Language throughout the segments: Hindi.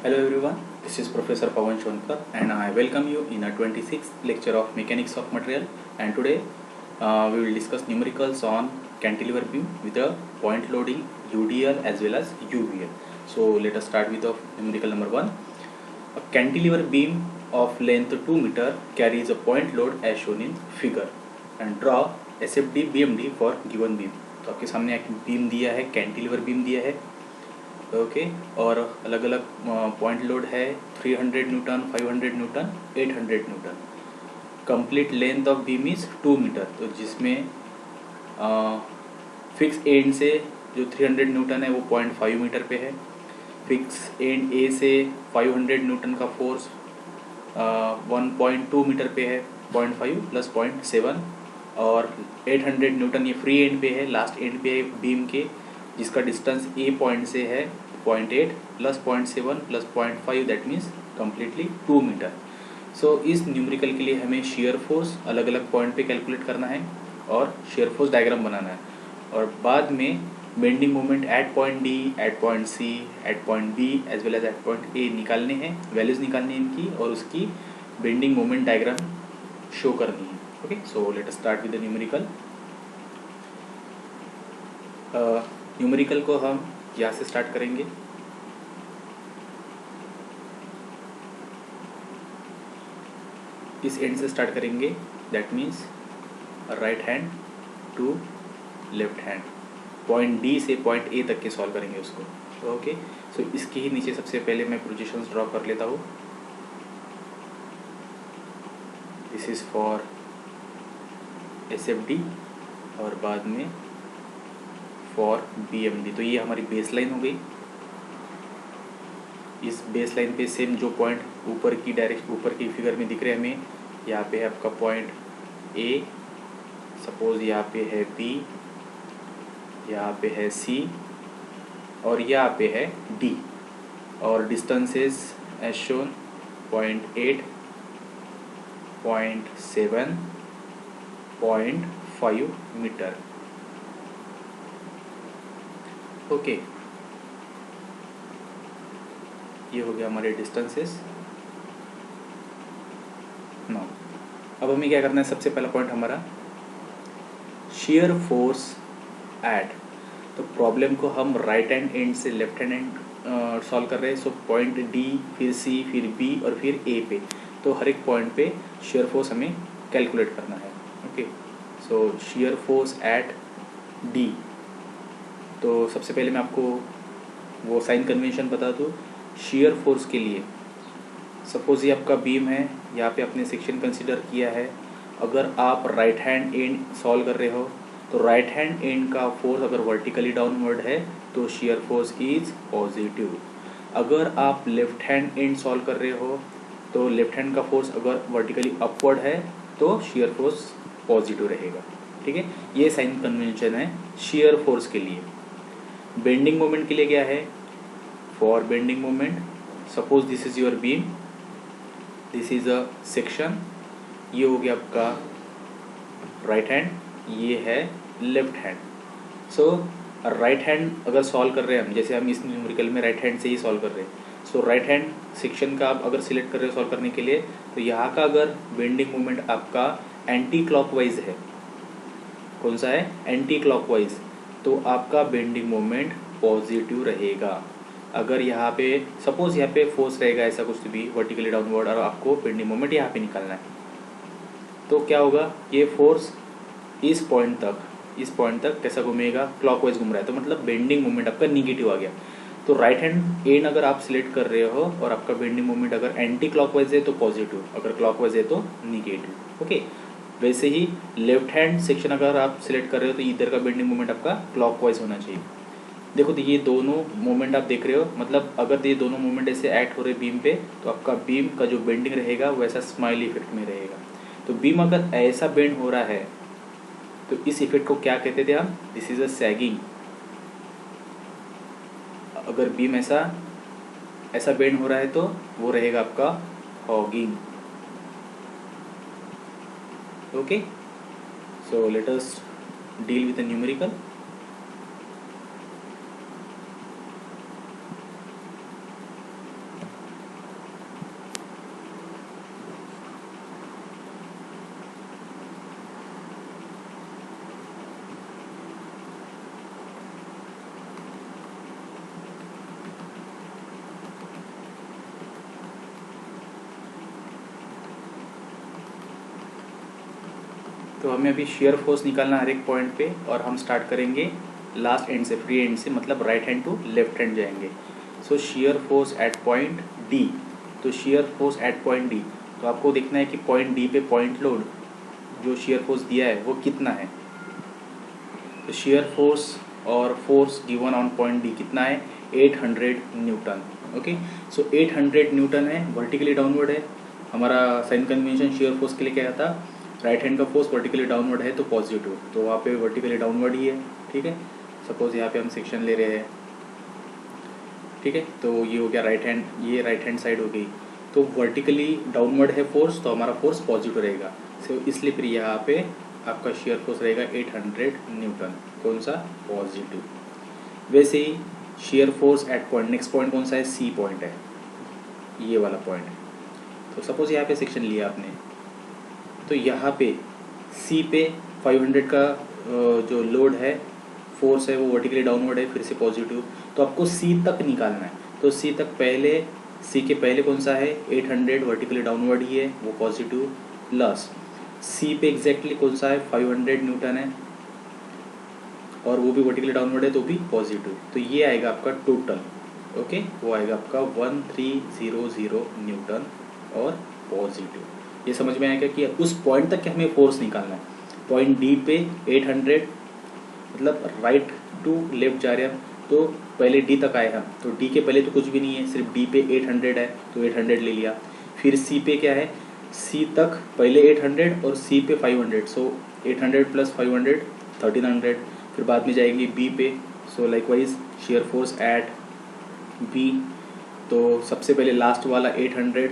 Hello everyone, this is Professor Pawan Shonkar and I welcome you in a 26th lecture of Mechanics of Material, and today we will discuss numericals on cantilever beam with a point loading UDL as well as UVL. So let us start with the numerical number 1. A cantilever beam of length 2 meter carries a point load as shown in figure and draw SFD BMD for given beam. तो आपके सामने एक बीम दिया है, कैंटिलीवर बीम दिया है, ओके और अलग अलग पॉइंट लोड है 300 newton, 500 newton, 800 newton. Complete length of beam is 2 metre, तो जिसमें फिक्स एंड से जो 300 न्यूटन है वो 0.5 मीटर पे है. फिक्स एंड ए से 500 न्यूटन का फोर्स 1.2 मीटर पे है, 0.5 प्लस 0.7, और 800 न्यूटन ये फ्री एंड पे है, लास्ट एंड पे है बीम के, जिसका डिस्टेंस ए पॉइंट से है 0.8 प्लस 0.7 प्लस 0.5, that means completely 2 metre. So इस न्यूमेरिकल के लिए हमें शेयर फोर्स अलग अलग पॉइंट पे कैलकुलेट करना है और शेयर फोर्स डायग्राम बनाना है, और बाद में bending moment at point D, at point C, at point B as well as at point A निकालने हैं, वैल्यूज निकालनी है इनकी, और उसकी बेंडिंग मोमेंट डायग्राम शो करनी है. Okay, so let us start with the numerical. Numerical को हम यहाँ से स्टार्ट करेंगे. इस एंड से स्टार्ट करेंगे, that means right hand to left hand, point D से पॉइंट ए तक के सॉल्व करेंगे उसको. ओके, सो इसके ही नीचे सबसे पहले मैं प्रोजेक्शंस ड्रॉ कर लेता हूँ. दिस इज फॉर SFD और बाद में फॉर BMD. तो ये हमारी बेस लाइन हो गई. इस बेस लाइन पे सेम जो पॉइंट ऊपर की फिगर में दिख रहे हैं हमें, यहाँ पे है आपका पॉइंट A, सपोज यहाँ पे है B, यहाँ पे है C और यहाँ पे है D, और distances as shown 0.8, 0.7, 0.5 metre. Okay, ये हो गया हमारे डिस्टेंसेस. नाउ अब हमें क्या करना है, सबसे पहला पॉइंट हमारा शेयर फोर्स एट. तो प्रॉब्लम को हम राइट हैंड एंड से लेफ्ट हैंड एंड सॉल्व कर रहे हैं. सो पॉइंट डी, फिर सी, फिर बी और फिर ए पे, तो हर एक पॉइंट पे शेयर फोर्स हमें कैलकुलेट करना है. ओके, सो शेयर फोर्स एट डी. तो सबसे पहले मैं आपको वो साइन कन्वेंशन बता दूँ. शेयर फोर्स के लिए सपोज ये आपका बीम है, यहाँ पे आपने सेक्शन कंसिडर किया है. अगर आप राइट हैंड एंड सॉल्व कर रहे हो तो राइट हैंड एंड का फोर्स अगर वर्टिकली डाउनवर्ड है तो शेयर फोर्स इज पॉजिटिव. अगर आप लेफ्ट हैंड एंड सॉल्व कर रहे हो तो लेफ्ट हैंड का फोर्स अगर वर्टिकली अपवर्ड है तो शेयर फोर्स पॉजिटिव रहेगा. ठीक है, ये साइन कन्वेंशन है शेयर फोर्स के लिए. बेंडिंग मोमेंट के लिए क्या है, for bending moment suppose this is your beam, this is a section, ये हो गया आपका राइट हैंड, ये है लेफ्ट हैंड. सो राइट हैंड अगर सॉल्व कर रहे हैं हम, जैसे हम इस न्यूमेरिकल में राइट हैंड से ही सॉल्व कर रहे हैं, सो राइट हैंड सेक्शन का आप अगर सिलेक्ट कर रहे हो सॉल्व करने के लिए, तो यहाँ का अगर बेंडिंग मोमेंट आपका एंटी क्लॉकवाइज है, कौन सा है, एंटी क्लॉकवाइज, तो आपका बेंडिंग मोमेंट पॉजिटिव रहेगा. अगर यहाँ पे सपोज यहाँ पे फोर्स रहेगा ऐसा कुछ भी वर्टिकली डाउनवर्ड, और आपको बेंडिंग मोमेंट यहाँ पे निकालना है, तो क्या होगा, ये फोर्स इस पॉइंट तक कैसा घूमेगा, क्लॉकवाइज घूम रहा है, तो मतलब बेंडिंग मोमेंट आपका निगेटिव आ गया. तो राइट हैंड एंड अगर आप सिलेक्ट कर रहे हो और आपका बेंडिंग मोमेंट अगर एंटी क्लॉकवाइज है तो पॉजिटिव, अगर क्लॉकवाइज है तो निगेटिव. ओके, वैसे ही लेफ्ट हैंड सेक्शन अगर आप सिलेक्ट कर रहे हो तो इधर का बेंडिंग मोमेंट आपका क्लॉकवाइज होना चाहिए. देखो तो ये दोनों मोमेंट आप देख रहे हो, मतलब अगर ये दोनों मोमेंट ऐसे एक्ट हो रहे बीम पे, तो आपका बीम का जो बेंडिंग रहेगा वैसा स्माइल इफेक्ट में रहेगा. तो बीम अगर ऐसा बेंड हो रहा है तो इस इफेक्ट को क्या कहते थे हम, दिस इज अ सैगिंग. अगर बीम ऐसा बेंड हो रहा है तो वो रहेगा आपका hugging. Okay, so let us deal with the numerical. तो हमें अभी शेयर फोर्स निकालना हर एक पॉइंट पे, और हम स्टार्ट करेंगे लास्ट एंड से, फ्री एंड से, मतलब right hand to left hand जाएंगे। So shear force at point D, तो shear force at point D, तो आपको देखना है कि पॉइंट डी पे पॉइंट लोड जो शेयर फोर्स दिया है वो कितना है। तो शेयर फोर्स और force given on point D कितना है, 800 न्यूटन। ओके, सो 800 न्यूटन है, वर्टिकली डाउनवर्ड है। हमारा साइन कन्वेंशन शेयर फोर्स के लिए क्या था, राइट हैंड का फोर्स वर्टिकली डाउनवर्ड है तो पॉजिटिव, तो वहाँ पे वर्टिकली डाउनवर्ड ही है। ठीक है, सपोज यहाँ पे हम सेक्शन ले रहे हैं, ठीक है, तो ये हो गया राइट हैंड, ये राइट हैंड साइड हो गई, तो वर्टिकली डाउनवर्ड है फोर्स, तो हमारा फोर्स पॉजिटिव रहेगा। सो इसलिए फिर यहाँ पे आपका शेयर फोर्स रहेगा 800 न्यूटन, कौन सा, पॉजिटिव। वैसे ही shear force at point, next point कौन सा है, सी पॉइंट है, ये वाला पॉइंट। तो सपोज यहाँ पे सेक्शन लिया आपने, तो यहाँ पे सी पे 500 का जो लोड है, फोर्स है, वो वर्टिकली डाउनवर्ड है, फिर से पॉजिटिव, तो आपको सी तक निकालना है। तो सी तक पहले, सी के पहले कौन सा है, 800 वर्टिकली डाउनवर्ड ही है, वो पॉजिटिव, प्लस सी पे एग्जैक्टली कौन सा है, 500 न्यूटन है, और वो भी वर्टिकली डाउनवर्ड है तो भी पॉजिटिव। तो ये आएगा आपका टोटल, ओके, वो आएगा आपका 1300 न्यूटन और पॉजिटिव। ये समझ में आएगा कि उस पॉइंट तक हमें फोर्स निकालना है। पॉइंट डी पे 800, मतलब राइट टू लेफ्ट जा रहे हैं हम, तो पहले डी तक आए हम, तो डी के पहले तो कुछ भी नहीं है, सिर्फ डी पे 800 है, तो 800 ले लिया। फिर सी पे क्या है, सी तक पहले 800 और सी पे 500, सो 800 प्लस 500 1300। फिर बाद में जाएंगे बी पे, so likewise shear force at B, तो सबसे पहले लास्ट वाला 800,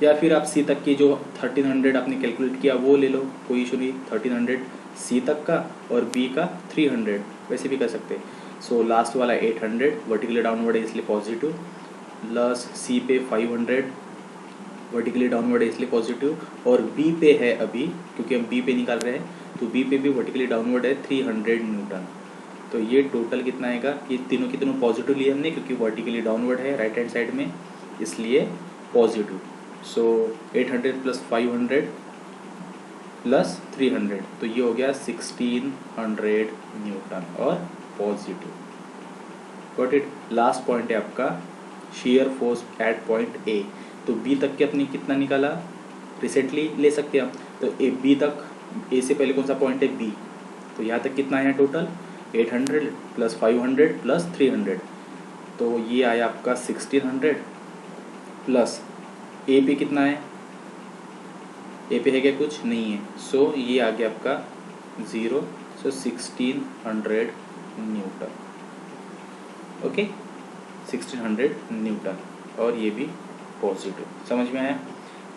या फिर आप सी तक की जो 1300 आपने कैलकुलेट किया वो ले लो, कोई इशू नहीं, 1300 सी तक का और बी का 300, वैसे भी कर सकते हैं। सो लास्ट वाला 800 वर्टिकली डाउनवर्ड है इसलिए पॉजिटिव, प्लस सी पे 500 वर्टिकली डाउनवर्ड है इसलिए पॉजिटिव, और बी पे है अभी, क्योंकि हम बी पे निकाल रहे हैं, तो बी पे भी वर्टिकली डाउनवर्ड है 300 न्यूटन। तो ये टोटल कितना आएगा, ये तीनों की तीनों पॉजिटिव लिए हमने, क्योंकि वर्टिकली डाउनवर्ड है राइट हैंड साइड में, इसलिए पॉजिटिव। सो 800 प्लस 500 प्लस 300, तो ये हो गया 1600 न्यूटन और positive. Got it. Last point है आपका शेयर फोर्स एट पॉइंट ए, तो बी तक के अपने कितना निकाला, रिसेंटली ले सकते हैं हम, तो ए बी तक, ए से पहले कौन सा पॉइंट है, बी, तो यहाँ तक कितना आया टोटल, 800 प्लस 500 प्लस 300, तो ये आया आपका 1600, प्लस ए पे कितना है, ए पे है क्या, कुछ नहीं है, सो ये आ गया आपका 0, सो 1600 न्यूटन। ओके, 1600 न्यूटन, और ये भी पॉजिटिव। समझ में आया।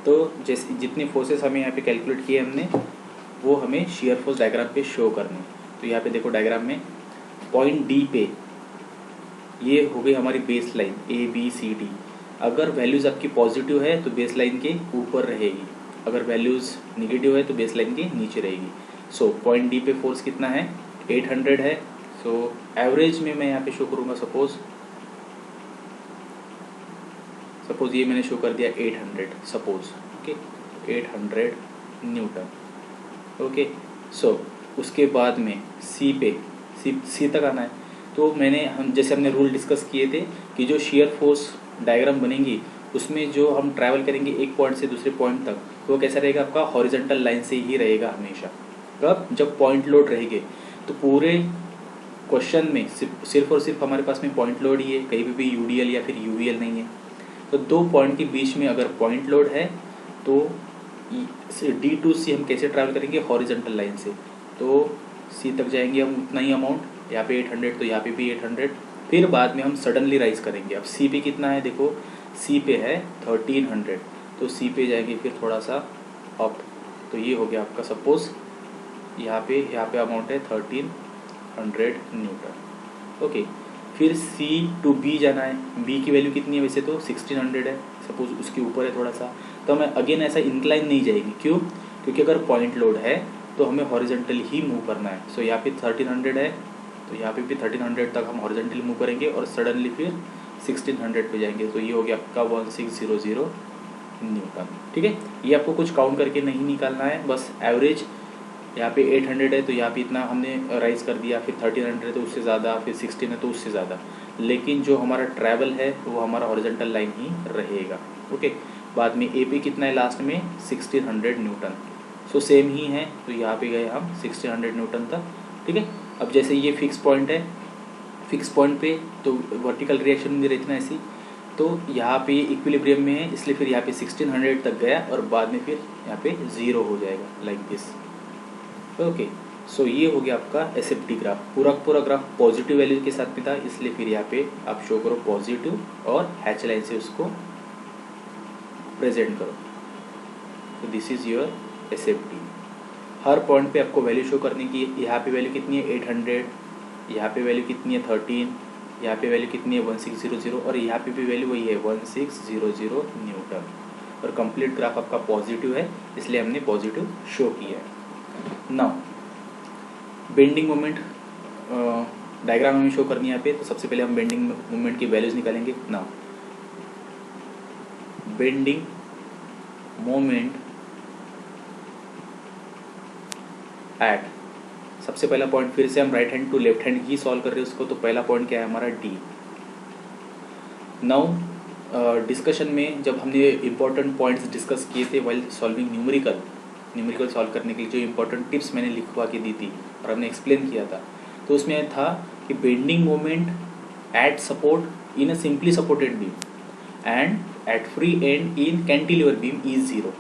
तो जैसे जितने फोर्सेस हमें यहाँ पे कैलकुलेट किए हमने, वो हमें शेयर फोर्स डायग्राम पे शो करने। तो यहाँ पे देखो डायग्राम में पॉइंट डी पे ये हो गई हमारी base line A B C D. अगर वैल्यूज़ आपकी पॉजिटिव है तो बेस लाइन के ऊपर रहेगी, अगर वैल्यूज़ निगेटिव है तो बेस लाइन के नीचे रहेगी। सो पॉइंट डी पे फोर्स कितना है, 800 है। सो एवरेज में मैं यहाँ पे शो करूँगा, सपोज ये मैंने शो कर दिया 800, सपोज, ओके, 800 न्यूटन। ओके, सो उसके बाद में सी पे, सी तक आना है, तो हम जैसे हमने रूल डिस्कस किए थे कि जो शेयर फोर्स डायग्राम बनेंगी उसमें जो हम ट्रैवल करेंगे एक पॉइंट से दूसरे पॉइंट तक, तो वो कैसा रहेगा आपका, हॉरिजॉन्टल लाइन से ही रहेगा हमेशा। कब, जब पॉइंट लोड रहेंगे, तो पूरे क्वेश्चन में सिर्फ और सिर्फ हमारे पास में पॉइंट लोड ही है, कहीं भी यूडीएल या फिर यूवीएल नहीं है। तो दो पॉइंट के बीच में अगर पॉइंट लोड है तो डी टू सी हम कैसे ट्रैवल करेंगे, हॉरिजॉन्टल लाइन से। तो सी तक जाएंगे हम उतना ही अमाउंट, यहाँ पे 800, तो यहाँ पे भी 800, फिर बाद में हम सडनली राइज करेंगे। अब सी पे कितना है, देखो सी पे है 1300, तो सी पे जाएंगे फिर थोड़ा सा अप, तो ये हो गया आपका, सपोज यहाँ पे अमाउंट है 1300 न्यूटन। ओके, फिर सी टू बी जाना है, बी की वैल्यू कितनी है, वैसे तो 1600 है, सपोज उसके ऊपर है थोड़ा सा, तो हमें अगेन ऐसा इंक्लाइन नहीं जाएगी। क्यों, क्योंकि अगर पॉइंट लोड है तो हमें हॉरिजॉन्टली ही मूव करना है। सो यहाँ पे 1300 है, तो यहाँ पे भी 1300 तक हम हॉरिजॉन्टली मूव करेंगे और सडनली फिर 1600 पे जाएंगे। तो ये हो गया आपका 1600 न्यूटन। ठीक है, ये आपको कुछ काउंट करके नहीं निकालना है, बस एवरेज यहाँ पे 800 है तो यहाँ पे इतना हमने राइज कर दिया, फिर 1300 है तो उससे ज़्यादा, फिर 16 है तो उससे ज़्यादा, लेकिन जो हमारा ट्रैवल है वो हमारा हॉरिजॉन्टल लाइन ही रहेगा। ओके, बाद में ए पे कितना है लास्ट में 1600 न्यूटन, सो सेम ही है, तो यहाँ पे गए हम 1600 न्यूटन तक। ठीक है, अब जैसे ये फिक्स पॉइंट है, फिक्स पॉइंट पे तो वर्टिकल रिएक्शन में रहती ना ऐसी, तो यहाँ पे इक्विलिब्रियम में है, इसलिए फिर यहाँ पे 1600 तक गया और बाद में फिर यहाँ पे 0 हो जाएगा लाइक दिस। ओके, सो ये हो गया आपका एसएफटी ग्राफ, पूरा ग्राफ पॉजिटिव वैल्यू के साथ में था, इसलिए फिर यहाँ पे आप शो करो पॉजिटिव और हैच लाइन से उसको प्रेजेंट करो। तो this is your SFT. Her point पे आपको वैल्यू शो करने की, यहाँ पे वैल्यू कितनी है 800, यहाँ पे वैल्यू कितनी है 13, यहाँ पे वैल्यू कितनी है 1600 और यहाँ पे भी वैल्यू वही है 1600 न्यूटन, और कंप्लीट ग्राफ आपका पॉजिटिव है, इसलिए हमने पॉजिटिव शो किया है। नाउ बेंडिंग मोमेंट डायग्राम हमें शो करनी है यहाँ पे, तो सबसे पहले हम बेंडिंग मोमेंट की वैल्यूज निकालेंगे। नाउ बेंडिंग मोमेंट एट, सबसे पहला पॉइंट, फिर से हम right hand to left hand ही सॉल्व कर रहे हैं उसको, तो पहला पॉइंट क्या है हमारा डी। नाउ डिस्कशन में जब हमने इंपॉर्टेंट पॉइंट्स डिस्कस किए थे वाइल सॉल्विंग न्यूमेरिकल सॉल्व करने के लिए, जो इंपॉर्टेंट टिप्स मैंने लिखवा के दी थी और हमने एक्सप्लेन किया था, तो उसमें था कि bending moment at support in a simply supported beam end at free end in cantilever beam is 0।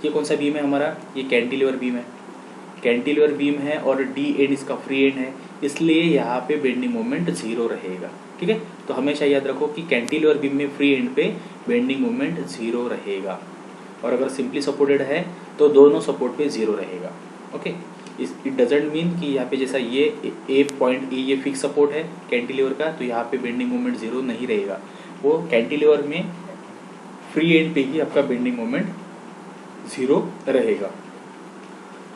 ये कौन सा बीम है हमारा, ये कैंटिलीवर बीम है, कैंटिलीवर बीम है और डी एंड इसका फ्री एंड है, इसलिए यहाँ पे बेंडिंग मोमेंट 0 रहेगा। ठीक है, तो हमेशा याद रखो कि कैंटिलीवर बीम में फ्री एंड पे बेंडिंग मोमेंट 0 रहेगा, और अगर सिंपली सपोर्टेड है तो दोनों सपोर्ट पे 0 रहेगा। ओके, इट डजेंट मीन कि यहाँ पे जैसा ये ए पॉइंट ए ये फिक्स सपोर्ट है कैंटिलीवर का, तो यहाँ पे बेंडिंग मोमेंट 0 नहीं रहेगा, वो कैंटिलीवर में फ्री एंड पे ही आपका बेंडिंग मोमेंट 0 रहेगा।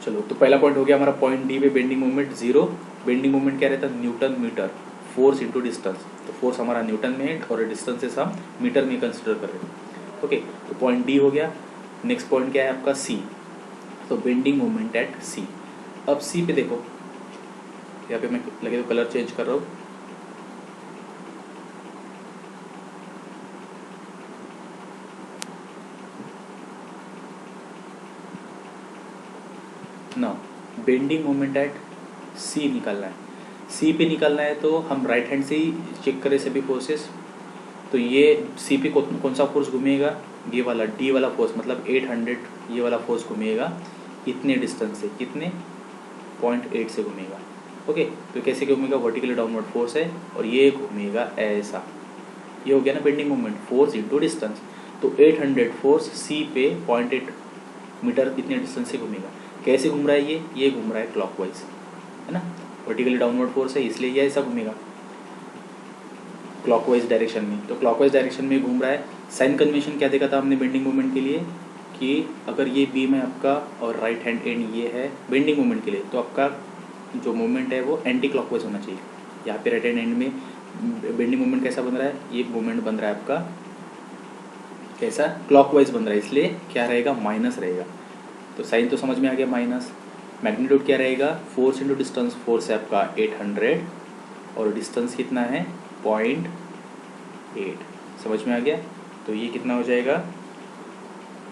चलो, तो पहला पॉइंट हो गया हमारा, पॉइंट डी पे बेंडिंग मोमेंट 0। बेंडिंग मोमेंट क्या रहता है, newton metre, force into distance, तो फोर्स हमारा न्यूटन में है और डिस्टेंसेस हम मीटर में कंसिडर कर रहे हैं। ओके, तो पॉइंट डी हो गया। नेक्स्ट पॉइंट क्या है आपका सी, तो बेंडिंग मोमेंट एट सी। अब सी पे देखो, यहाँ पे मैं लगे तो कलर चेंज कर रहा हूँ, ना बेंडिंग मोमेंट एट सी निकालना है। सी पे निकालना है तो हम राइट हैंड से ही चेक करें सभी फोर्सेस, तो ये सी पे कौन सा फोर्स घूमेगा, ये वाला डी वाला फोर्स, मतलब 800 ये वाला फोर्स घूमेगा इतने डिस्टेंस से, कितने 0.8 से घूमेगा। ओके, तो कैसे घूमेगा, वर्टिकली डाउनवर्ड फोर्स है और ये घूमेगा ऐसा, ये हो गया ना bending moment, force into distance. तो 800 फोर्स सी पे 0.8 मीटर इतने डिस्टेंस से घूमेगा। कैसे घूम रहा है ये घूम रहा है क्लॉकवाइज, है ना, वर्टिकली डाउनवर्ड फोर्स है इसलिए ये ऐसा घूमेगा क्लॉकवाइज डायरेक्शन में, तो क्लॉकवाइज डायरेक्शन में घूम रहा है। साइन कन्वेंशन क्या देखा था हमने बेंडिंग मोमेंट के लिए, कि अगर ये बीम है आपका और राइट हैंड एंड ये है बेंडिंग मोमेंट के लिए, तो आपका जो मोमेंट है वो एंटी क्लॉकवाइज होना चाहिए। यहाँ पे राइट हैंड एंड में बेंडिंग मोमेंट कैसा बन रहा है, ये मोमेंट बन रहा है आपका कैसा, क्लॉकवाइज बन रहा है, इसलिए क्या रहेगा, माइनस रहेगा। तो साइन तो समझ में आ गया, माइनस। मैग्नीट्यूड क्या रहेगा, फोर्स इंटू डिस्टेंस, फोर्स है आपका 800 और डिस्टेंस कितना है 0.8, समझ में आ गया। तो ये कितना हो जाएगा,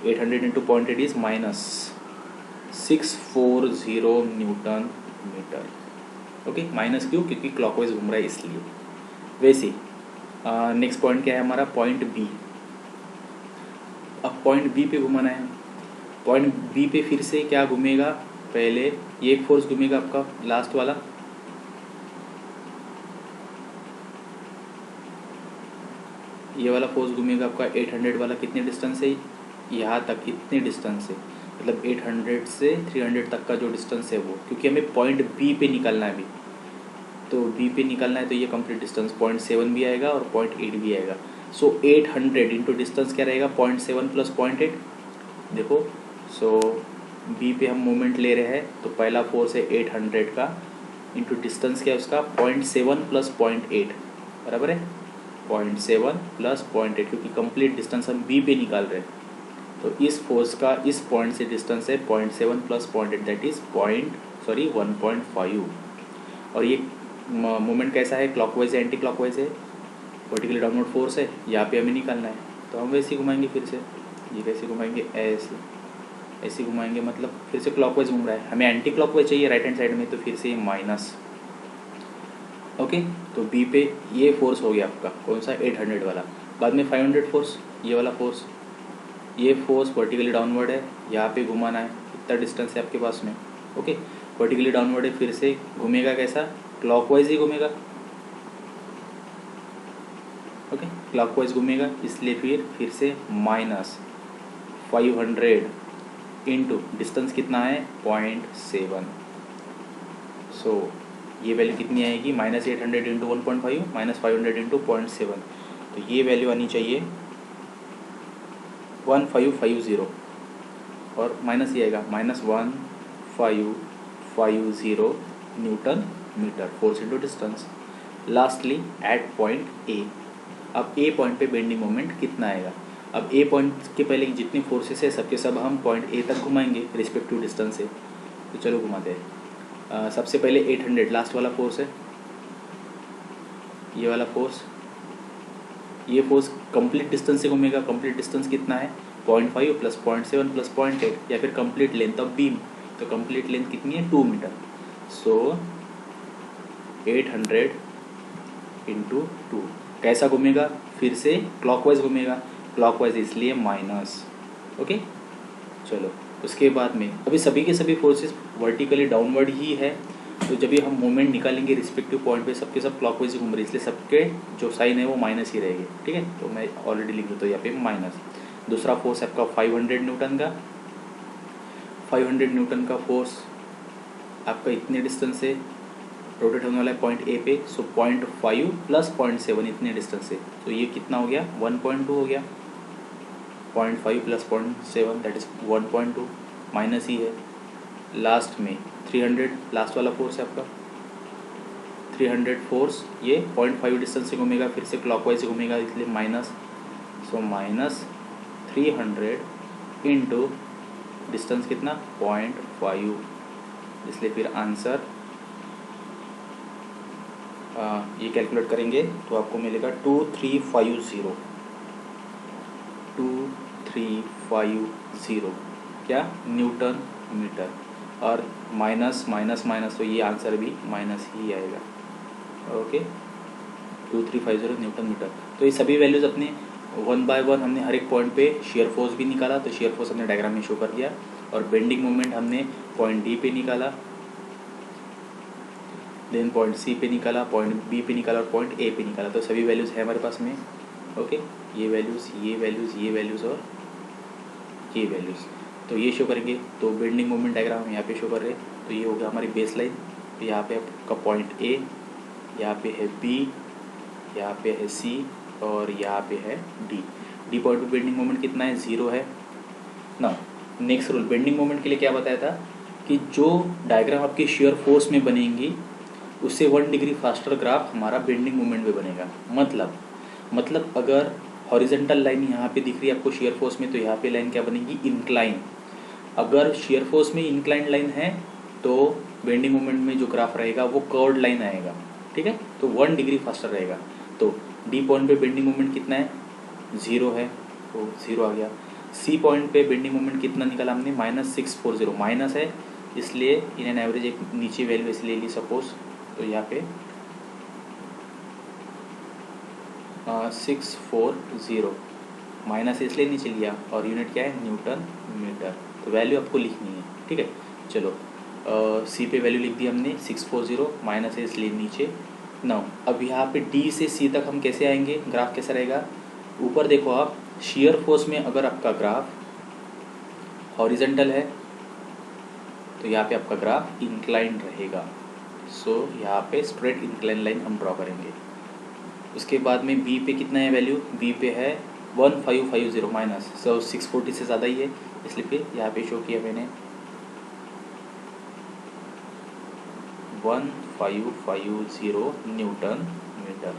800 into 0.8 is minus 640 newton metre. Okay, minus क्यों, क्योंकि क्लॉकवाइज घूम रहा है इसलिए। वैसे नेक्स्ट पॉइंट क्या है हमारा, पॉइंट बी। अब पॉइंट बी पे घुमाना है, पॉइंट बी पे फिर से क्या घूमेगा, पहले ये एक फोर्स घूमेगा आपका लास्ट वाला, ये वाला फोर्स घूमेगा आपका 800 वाला, कितने डिस्टेंस है यहाँ तक, इतने डिस्टेंस से, मतलब 800 से 300 तक का जो डिस्टेंस है वो, क्योंकि हमें पॉइंट बी पे निकलना है अभी, तो बी पे निकलना है तो ये कंप्लीट डिस्टेंस 0.7 भी आएगा और 0.8 भी आएगा। सो 800 इंटू डिस्टेंस क्या रहेगा, 0.7 प्लस 0.8, देखो। सो बी पे हम मोमेंट ले रहे हैं, तो पहला फोर्स है 800 का इंटू डिस्टेंस क्या है उसका 0.7 प्लस 0.8, बराबर है 0.7 प्लस 0.8, क्योंकि कंप्लीट डिस्टेंस हम बी पे निकाल रहे हैं। तो इस फोर्स का इस पॉइंट से डिस्टेंस है 0.7 प्लस 0.8 दैट इज 1.5। और ये मोमेंट कैसा है, क्लॉकवाइज है एंटी क्लॉकवाइज है, वर्टिकली डाउनवर्ड फोर्स है, यहाँ पे हमें निकालना है। तो हम वैसे ही घुमाएंगे, फिर से ये कैसे घुमाएंगे, ऐसे घुमाएंगे, मतलब फिर से क्लॉकवाइज घूम रहा है, हमें एंटी क्लॉकवाइज चाहिए राइट हैंड साइड में, तो फिर से ये माइनस। ओके, तो बी पे ये फोर्स हो गया आपका कौन सा, 800 वाला। बाद में 500 फोर्स, ये वाला फोर्स, ये फोर्स वर्टिकली डाउनवर्ड है, यहाँ पे घुमाना है, इतना डिस्टेंस है आपके पास में। ओके, वर्टिकली डाउनवर्ड है, फिर से घूमेगा कैसा, क्लॉकवाइज ही घूमेगा। ओके, क्लॉकवाइज घूमेगा, इसलिए फिर से -500 इंटू डिस्टेंस कितना है 0.7। सो ये वैल्यू कितनी आएगी, -800 इंटू 1.5 -500 इंटू 0.7। तो ये वैल्यू आनी चाहिए 1550 और माइनस ये आएगा -1550 newton metre, force into distance. Lastly at point A, अब ए पॉइंट पे बेंडिंग मोमेंट कितना आएगा। अब ए पॉइंट के पहले जितनी फोर्सेस है सबके सब हम पॉइंट ए तक घुमाएंगे रिस्पेक्टिव डिस्टेंस से। तो चलो घुमाते हैं। सबसे पहले 800 लास्ट वाला फोर्स है, ये वाला फोर्स, ये फोर्स कंप्लीट डिस्टेंस से घूमेगा। कंप्लीट डिस्टेंस कितना है 0.5 प्लस 0.7 प्लस 0.8, या फिर कंप्लीट लेंथ ऑफ बीम, तो कंप्लीट लेंथ कितनी है 2 मीटर। सो 800 इंटू 2 कैसा घूमेगा, फिर से क्लॉकवाइज घूमेगा, क्लॉकवाइज इसलिए माइनस। ओके, चलो उसके बाद में अभी सभी के सभी फोर्सेस वर्टिकली डाउनवर्ड ही है, तो जब भी हम मोमेंट निकालेंगे रिस्पेक्टिव पॉइंट पे सबके सब क्लॉकवाइज घूम रहे, इसलिए सबके जो साइन है वो माइनस ही रहेगी। ठीक है, तो मैं ऑलरेडी लिख देता हूँ यहाँ पे माइनस। दूसरा फोर्स आपका 500 न्यूटन का, 500 न्यूटन का फोर्स आपका इतने डिस्टेंस से रोटेट होने वाला है पॉइंट ए पे। सो 0.5 प्लस 0.7 इतने डिस्टेंस से, तो ये कितना हो गया 1.2 हो गया। 0.5 प्लस 0.7 दैट इज 1.2, माइनस ही है। लास्ट में 300 लास्ट वाला फोर्स है आपका, 300 फोर्स ये 0.5 डिस्टेंस से घूमेगा, फिर से क्लॉकवाइज से घूमेगा, इसलिए माइनस। सो -300 इंटू डिस्टेंस कितना 0.5, इसलिए फिर आंसर ये कैलकुलेट करेंगे तो आपको मिलेगा 2350 क्या न्यूटन मीटर, और माइनस माइनस माइनस, तो ये आंसर भी माइनस ही आएगा। Okay, 2350 newton metre. तो ये सभी वैल्यूज़ अपने 1 बाय 1 हमने हर एक पॉइंट पे शेयर फोर्स भी निकाला, तो शेयर फोर्स हमने डायग्राम में शो कर दिया, और बेंडिंग मोमेंट हमने पॉइंट डी पे निकाला, देन पॉइंट सी पे निकाला, पॉइंट बी पे निकाला, और पॉइंट ए पे निकाला। तो सभी वैल्यूज़ है हमारे पास में। ओके, ये वैल्यूज़, ये वैल्यूज़, ये वैल्यूज़ और ये वैल्यूज़, तो ये शो करेंगे। तो बेंडिंग मोमेंट डायग्राम हम यहाँ पे शो कर रहे हैं। तो ये हो गया हमारी बेस लाइन, तो यहाँ पे आपका पॉइंट ए, यहाँ पे है बी, यहाँ पे है सी, और यहाँ पे है डी। डी पॉइंट पे बेंडिंग मोमेंट कितना है 0 है ना। नेक्स्ट रूल बेंडिंग मोमेंट के लिए क्या बताया था कि जो डायग्राम आपकी शेयर फोर्स में बनेंगी उससे 1 डिग्री फास्टर ग्राफ हमारा बेंडिंग मोमेंट में बनेगा। मतलब अगर हॉरिजेंटल लाइन यहाँ पे दिख रही है आपको शेयर फोर्स में, तो यहाँ पे लाइन क्या बनेगी इंक्लाइन। अगर शेयर फोर्स में इंक्लाइन लाइन है तो बेंडिंग मोमेंट में जो ग्राफ रहेगा वो कर्व्ड लाइन आएगा। ठीक है, तो 1 डिग्री फास्टर रहेगा। तो डी पॉइंट पे बेंडिंग मोमेंट कितना है 0 है, तो 0 आ गया। सी पॉइंट पे बेंडिंग मोमेंट कितना निकाला हमने -640, माइनस है इसलिए इन एन एवरेज एक नीचे वैल्यू इसलिए ली सपोज, तो यहाँ पे 640 माइनस इसलिए नीचे लिया, और यूनिट क्या है न्यूटन मीटर। तो वैल्यू आपको लिखनी है। ठीक है, चलो सी पे वैल्यू लिख दी हमने 640, माइनस है इसलिए नीचे 9। अब यहाँ पे डी से सी तक हम कैसे आएंगे, ग्राफ कैसा रहेगा। ऊपर देखो आप, शेयर फोर्स में अगर आपका ग्राफ हॉरिजेंटल है तो यहाँ पे आपका ग्राफ इंक्लाइंड रहेगा। सो यहाँ पे स्ट्रेट इंक्लाइन लाइन हम ड्रॉ करेंगे। उसके बाद में बी पे कितना है वैल्यू, बी पे है 1550 माइनस, सो 640 से ज़्यादा ही है इसलिए फिर यहाँ पे शो किया मैंने 1550 न्यूटन मीटर।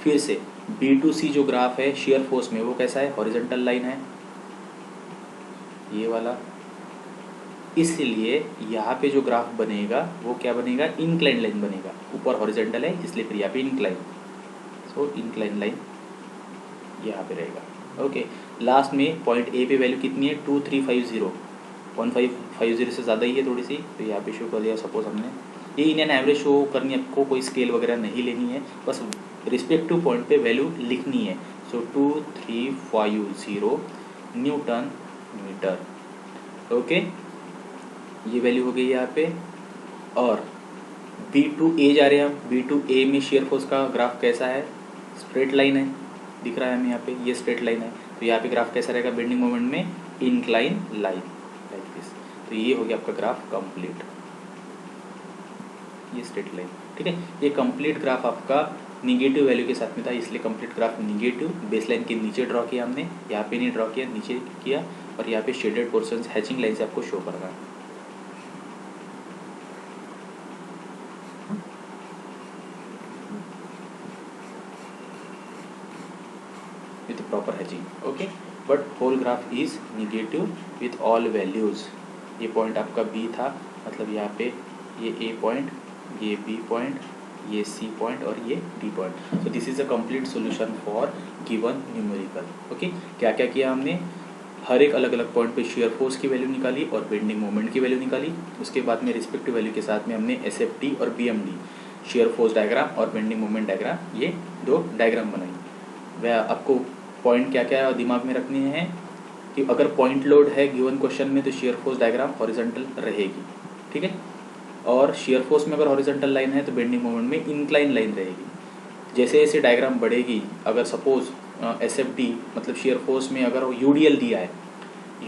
फिर से बी टू सी जो ग्राफ है शेयर फोर्स में वो कैसा है हॉरिजेंटल लाइन है, ये वाला, इसलिए यहाँ पे जो ग्राफ बनेगा वो क्या बनेगा, इंक्लाइन लाइन बनेगा। ऊपर हॉरिजॉन्टल है इसलिए फिर यहाँ पे इंक्लाइन, सो इंक्लाइन लाइन यहाँ पे रहेगा। ओके, लास्ट में पॉइंट ए पे वैल्यू कितनी है 2350, 1550 से ज़्यादा ही है थोड़ी सी, तो यहाँ पे शो कर दिया। सपोज हमने ये इंडियन एवरेज शो करनी है आपको, कोई स्केल वगैरह नहीं लेनी है, बस रिस्पेक्टिव पॉइंट पे वैल्यू लिखनी है। सो 2350 न्यूटन मीटर। ओके, ये वैल्यू हो गई यहाँ पे। और B2A जा रहे हैं हम, B2A में शेयर फोर्स का ग्राफ कैसा है, स्ट्रेट लाइन है, दिख रहा है हमें यहाँ पे, ये स्ट्रेट लाइन है। तो यहाँ पे ग्राफ कैसा रहेगा बेंडिंग मोमेंट में, इंक्लाइन लाइन लाइक दिस। तो ये हो गया आपका ग्राफ कंप्लीट, ये स्ट्रेट लाइन। ठीक है, ये कंप्लीट ग्राफ आपका निगेटिव वैल्यू के साथ में था, इसलिए complete graph negative. Base line के नीचे ड्रॉ किया हमने, यहाँ पे नहीं ड्रॉ किया, नीचे किया, और यहाँ पे शेडेड पोर्शन हैचिंग लाइन से आपको शो कर रहा है। with proper hedging, okay, but whole graph is negative with all values। ये पॉइंट आपका B था, मतलब यहाँ पे ये A पॉइंट, ये B पॉइंट, ये C पॉइंट और ये D point. So this is a complete solution for given numerical. Okay, क्या क्या किया हमने, हर एक अलग अलग पॉइंट पे शेयर फोर्स की वैल्यू निकाली और बेंडिंग मोमेंट की वैल्यू निकाली। उसके बाद में रिस्पेक्टिव वैल्यू के साथ में हमने SFD और BMD, शेयर फोर्स डायग्राम और बेंडिंग मोमेंट डायग्राम, ये दो डायग्राम बनाई। वह आपको पॉइंट क्या क्या दिमाग में रखने हैं कि अगर पॉइंट लोड है गिवन क्वेश्चन में तो शेयर फोर्स डायग्राम हॉरिजॉन्टल रहेगी। ठीक है, और शेयर फोर्स में अगर हॉरिजॉन्टल लाइन है तो बेंडिंग मोमेंट में इंक्लाइन लाइन रहेगी। जैसे जैसे डायग्राम बढ़ेगी, अगर सपोज SFD मतलब शेयर फोर्स में अगर UDL दिया है,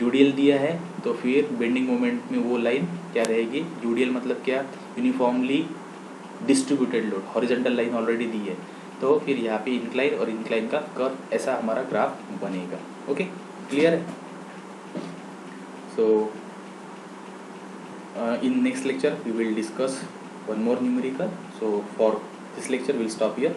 UDL दिया है तो फिर बेंडिंग मोमेंट में वो लाइन क्या रहेगी, UDL मतलब क्या, uniformly distributed load, horizontal line already दी है, तो फिर यहाँ पे इंक्लाइन और इंक्लाइन का कर्व, ऐसा हमारा ग्राफ बनेगा। ओके, क्लियर है। So in next lecture we will discuss one more numerical. So for this lecture we'll stop here.